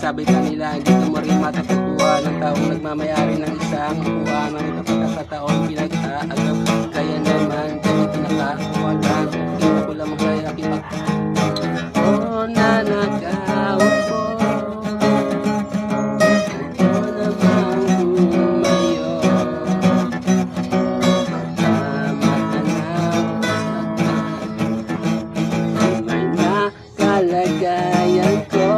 sabi kanila dito mo rin matatagpuan ng taong nagmamayari ng isang upuan ng kapagkakataon pinag-aagaw. Kaya naman kami pinakawalan kita ko lang magaya kita oh nanakaw ko ito namang tumayo magkamatanaw may nakalagayan ko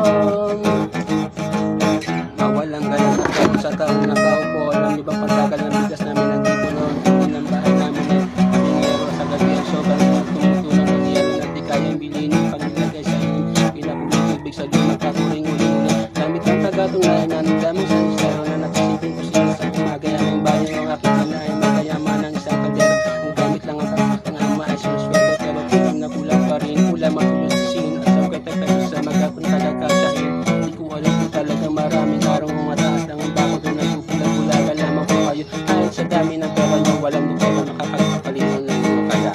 mawalang galang ako sa taong nakaupo. Alam niyo ba pagkagal ng bigas namin nandito noon ng bahay namin eh pinero sa gabi ang sobrang tumutulong ng iyan na di kayang bilhin paglagay sa inyo pinakubig sa di magkakuling-uling gamit ang tagatunglayan na nagdamang sa isaro na nakasipin ko sila sa kumagaya ng bayan ang aking ina ay magayaman ng isang kaldero ang gamit lang ang tapat ng ama ay sinusweldo pero kulang na kulang pa rin ulam at ulusin at sa peso sa magkakuntagakasahin di ko alam kung talagang maraming araw mataas lang ang bako doon nagpupulang-bulaga lamang po kayo kahit sa dami ng pera nyo walang nukero nakakapalitan lang nyo kaya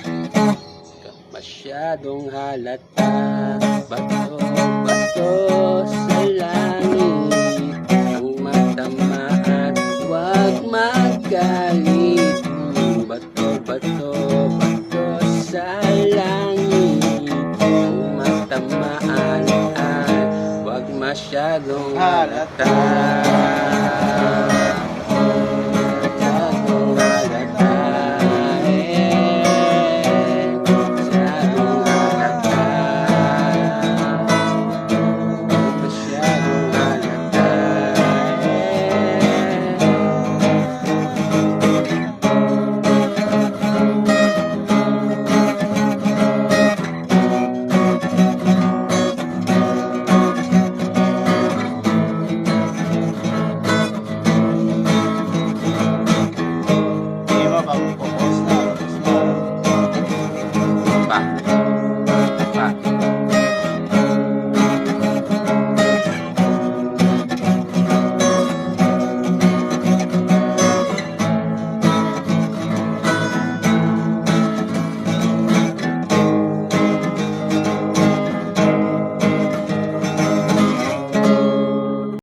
masyadong halata bato sa langit ang matamaan huwag magalit bato sa langit ang matamaan ay huwag masyadong halata.